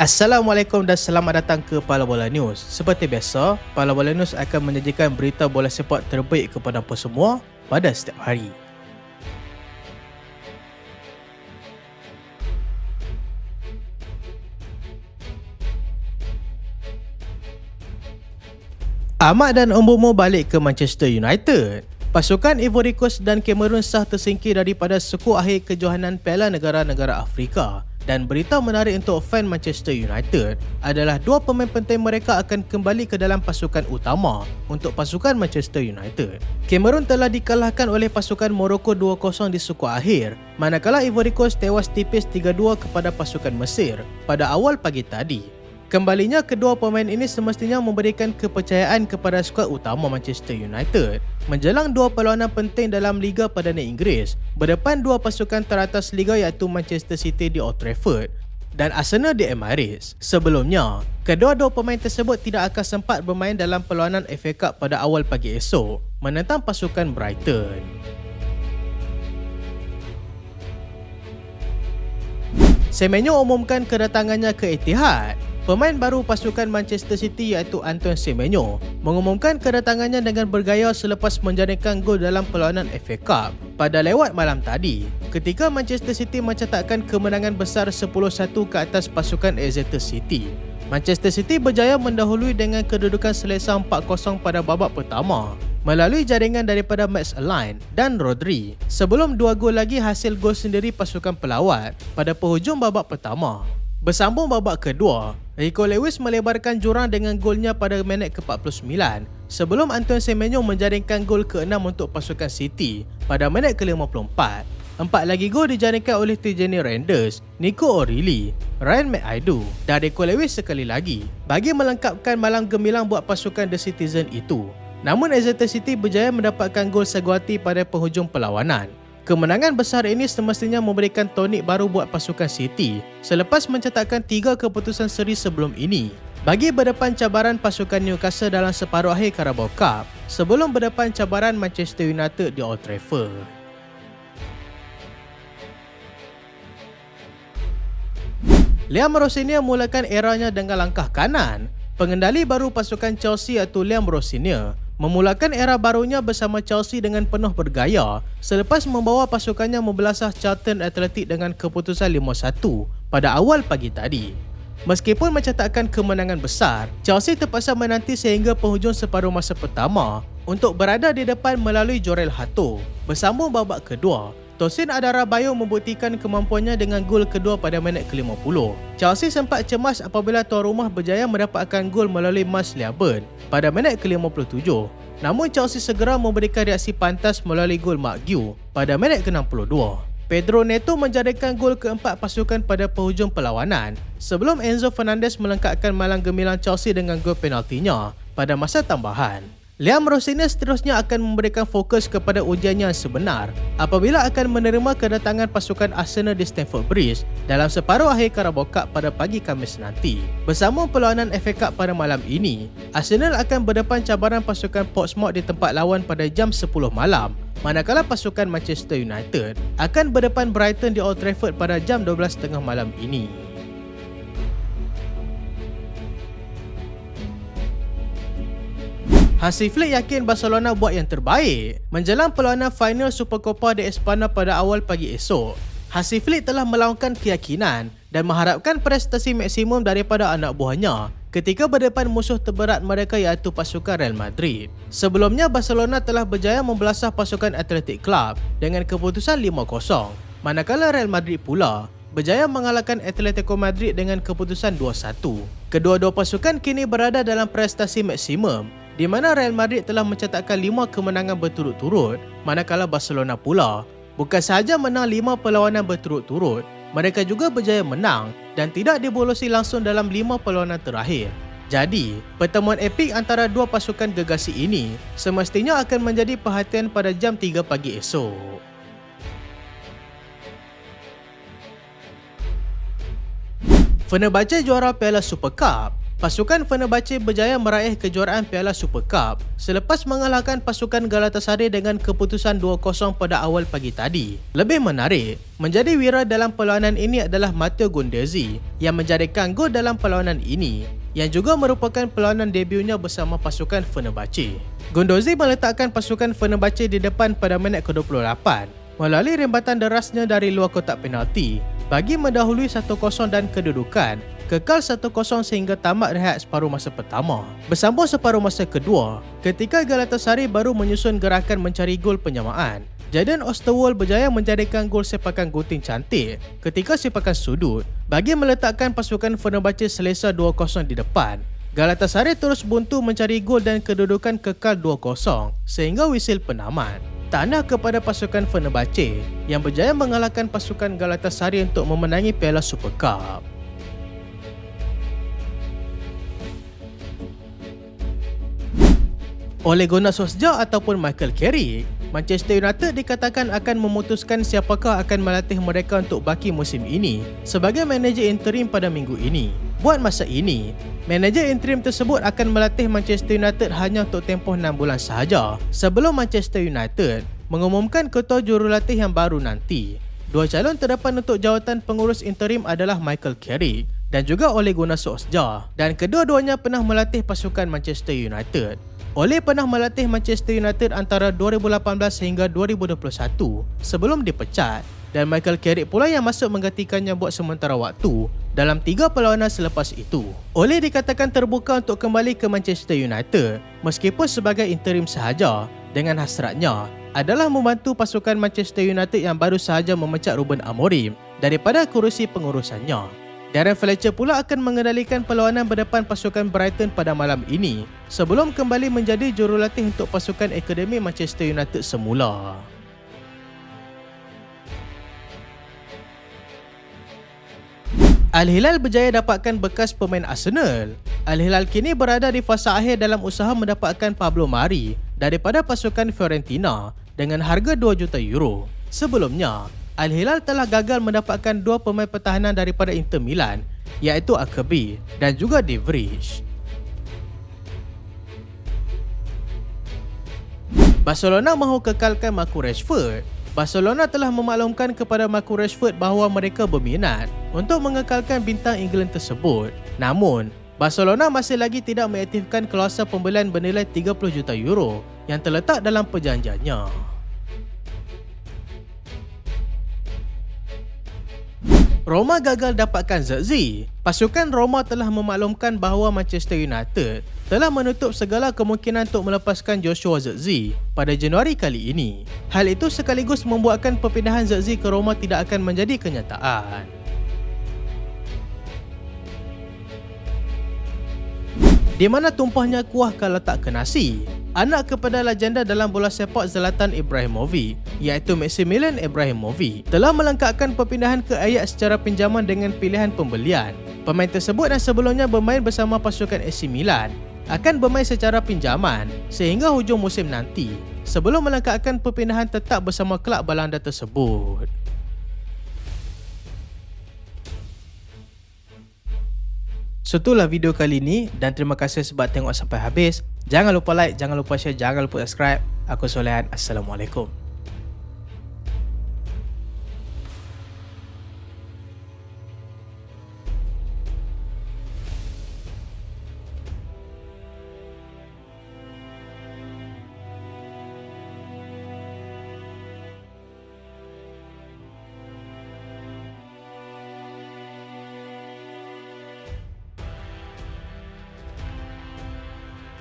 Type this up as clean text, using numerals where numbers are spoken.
Assalamualaikum dan selamat datang ke Pala Bola News. Seperti biasa, Pala Bola News akan menyajikan berita bola sepak terbaik kepada anda semua pada setiap hari. Ahmad dan Mbeumo balik ke Manchester United. Pasukan Ivory Coast dan Cameroon sah tersingkir daripada suku akhir kejohanan Piala Negara-Negara Afrika. Dan berita menarik untuk fan Manchester United adalah dua pemain penting mereka akan kembali ke dalam pasukan utama untuk pasukan Manchester United. Cameroon telah dikalahkan oleh pasukan Morocco 2-0 di suku akhir, manakala Ivory Coast tewas tipis 3-2 kepada pasukan Mesir pada awal pagi tadi. Kembalinya kedua pemain ini semestinya memberikan kepercayaan kepada skuad utama Manchester United menjelang dua perlawanan penting dalam Liga Perdana Inggeris berdepan dua pasukan teratas Liga iaitu Manchester City di Old Trafford dan Arsenal di Emirates. Sebelumnya, kedua-dua pemain tersebut tidak akan sempat bermain dalam perlawanan FA Cup pada awal pagi esok menentang pasukan Brighton. Semenyo umumkan kedatangannya ke Etihad. Pemain baru pasukan Manchester City iaitu Antoine Semenyo mengumumkan kedatangannya dengan bergaya selepas menjadikan gol dalam perlawanan FA Cup pada lewat malam tadi ketika Manchester City mencatatkan kemenangan besar 10-1 ke atas pasukan Exeter City. Manchester City berjaya mendahului dengan kedudukan selesa 4-0 pada babak pertama melalui jaringan daripada Max Alline dan Rodri sebelum dua gol lagi hasil gol sendiri pasukan pelawat pada penghujung babak pertama. Bersambung babak kedua, Rico Lewis melebarkan jurang dengan golnya pada minit ke-49 sebelum Antoine Semenyo menjaringkan gol ke-6 untuk pasukan City pada minit ke-54. Empat lagi gol dijaringkan oleh Tijani Reinders, Nico O'Reilly, Ryan McAdoo dan Rico Lewis sekali lagi bagi melengkapkan malam gemilang buat pasukan The Citizen itu. Namun Exeter City berjaya mendapatkan gol seguati pada penghujung perlawanan. Kemenangan besar ini semestinya memberikan tonik baru buat pasukan City selepas mencatatkan 3 keputusan seri sebelum ini bagi berdepan cabaran pasukan Newcastle dalam separuh akhir Carabao Cup sebelum berdepan cabaran Manchester United di Old Trafford. Liam Rosenior mulakan eranya dengan langkah kanan. Pengendali baru pasukan Chelsea iaitu Liam Rosenior memulakan era barunya bersama Chelsea dengan penuh bergaya selepas membawa pasukannya membelasah Charlton Athletic dengan keputusan 5-1 pada awal pagi tadi. Meskipun mencatatkan kemenangan besar, Chelsea terpaksa menanti sehingga penghujung separuh masa pertama untuk berada di depan melalui Jorel Hato. Bersambung babak kedua, Tosin Adarabioyo membuktikan kemampuannya dengan gol kedua pada minit ke-50. Chelsea sempat cemas apabila tuan rumah berjaya mendapatkan gol melalui Mars Liaburn pada minit ke-57. Namun Chelsea segera memberikan reaksi pantas melalui gol Mark Gue pada minit ke-62. Pedro Neto menjadikan gol keempat pasukan pada penghujung perlawanan sebelum Enzo Fernandez melengkapkan malam gemilang Chelsea dengan gol penaltinya pada masa tambahan. Liam Rosenior seterusnya akan memberikan fokus kepada ujiannya yang sebenar apabila akan menerima kedatangan pasukan Arsenal di Stamford Bridge dalam separuh akhir Carabao Cup pada pagi Khamis nanti. Bersama perlawanan FA Cup pada malam ini, Arsenal akan berdepan cabaran pasukan Portsmouth di tempat lawan pada jam 10 malam, manakala pasukan Manchester United akan berdepan Brighton di Old Trafford pada jam 12.30 malam ini. Hansi Flick yakin Barcelona buat yang terbaik menjelang perlawanan final Supercopa de España pada awal pagi esok. Hansi Flick telah melaungkan keyakinan dan mengharapkan prestasi maksimum daripada anak buahnya ketika berdepan musuh terberat mereka iaitu pasukan Real Madrid. Sebelumnya, Barcelona telah berjaya membelasah pasukan Athletic Club dengan keputusan 5-0, manakala Real Madrid pula berjaya mengalahkan Atletico Madrid dengan keputusan 2-1. Kedua-dua pasukan kini berada dalam prestasi maksimum di mana Real Madrid telah mencatatkan 5 kemenangan berturut-turut, manakala Barcelona pula bukan sahaja menang 5 perlawanan berturut-turut, mereka juga berjaya menang dan tidak dibolosi langsung dalam 5 perlawanan terakhir. Jadi, pertemuan epik antara dua pasukan gegasi ini semestinya akan menjadi perhatian pada jam 3 pagi esok. Fenerbahce juara Piala Super Cup. Pasukan Fenerbahce berjaya meraih kejuaraan Piala Super Cup selepas mengalahkan pasukan Galatasaray dengan keputusan 2-0 pada awal pagi tadi. Lebih menarik, menjadi wira dalam perlawanan ini adalah Matteo Gundezi yang menjadikan gol dalam perlawanan ini, yang juga merupakan perlawanan debutnya bersama pasukan Fenerbahce. Gundezi meletakkan pasukan Fenerbahce di depan pada minit ke-28 melalui rembatan derasnya dari luar kotak penalti bagi mendahului 1-0 dan kedudukan kekal 1-0 sehingga tamat rehat separuh masa pertama. Bersambung separuh masa kedua, ketika Galatasaray baru menyusun gerakan mencari gol penyamaan, Jadon Oosterwolde berjaya menjadikan gol sepakan gunting cantik ketika sepakan sudut bagi meletakkan pasukan Fenerbahce selesa 2-0 di depan. Galatasaray terus buntu mencari gol dan kedudukan kekal 2-0 sehingga wisil penamat. Tahniah kepada pasukan Fenerbahce yang berjaya mengalahkan pasukan Galatasaray untuk memenangi Piala Super Cup. Ole Gunnar Solskjaer ataupun Michael Carrick, Manchester United dikatakan akan memutuskan siapakah akan melatih mereka untuk baki musim ini sebagai manager interim pada minggu ini. Buat masa ini, manager interim tersebut akan melatih Manchester United hanya untuk tempoh 6 bulan sahaja sebelum Manchester United mengumumkan ketua jurulatih yang baru nanti. Dua calon terdepan untuk jawatan pengurus interim adalah Michael Carrick dan juga Ole Gunnar Solskjaer, dan kedua-duanya pernah melatih pasukan Manchester United. Ole pernah melatih Manchester United antara 2018 hingga 2021 sebelum dipecat, dan Michael Carrick pula yang masuk menggantikannya buat sementara waktu dalam 3 perlawanan selepas itu. Ole dikatakan terbuka untuk kembali ke Manchester United meskipun sebagai interim sahaja, dengan hasratnya adalah membantu pasukan Manchester United yang baru sahaja memecat Ruben Amorim daripada kerusi pengurusannya. Darren Fletcher pula akan mengendalikan perlawanan berdepan pasukan Brighton pada malam ini sebelum kembali menjadi jurulatih untuk pasukan akademi Manchester United semula. Al-Hilal berjaya dapatkan bekas pemain Arsenal. Al-Hilal kini berada di fasa akhir dalam usaha mendapatkan Pablo Mari daripada pasukan Fiorentina dengan harga 2 juta euro. Sebelumnya, Al-Hilal telah gagal mendapatkan 2 pemain pertahanan daripada Inter Milan, iaitu Acerbi dan juga De Vrij. Barcelona mahu kekalkan Marcus Rashford. Barcelona telah memaklumkan kepada Marcus Rashford bahawa mereka berminat untuk mengekalkan bintang England tersebut. Namun, Barcelona masih lagi tidak mengaktifkan klausul pembelian bernilai 30 juta euro yang terletak dalam perjanjiannya. Roma gagal dapatkan Zirkzee. Pasukan Roma telah memaklumkan bahawa Manchester United telah menutup segala kemungkinan untuk melepaskan Joshua Zirkzee pada Januari kali ini. Hal itu sekaligus membuatkan perpindahan Zirkzee ke Roma tidak akan menjadi kenyataan. Di mana tumpahnya kuah kalau tak ke nasi? Anak kepada legenda dalam bola sepak Zlatan Ibrahimovic, iaitu Maximilian Ibrahimovic, telah melengkapkan perpindahan ke Ajax secara pinjaman dengan pilihan pembelian. Pemain tersebut yang sebelumnya bermain bersama pasukan AC Milan akan bermain secara pinjaman sehingga hujung musim nanti sebelum melengkapkan perpindahan tetap bersama kelab Belanda tersebut. So, itulah video kali ini dan terima kasih sebab tengok sampai habis. Jangan lupa like, jangan lupa share, jangan lupa subscribe. Aku Solehan. Assalamualaikum.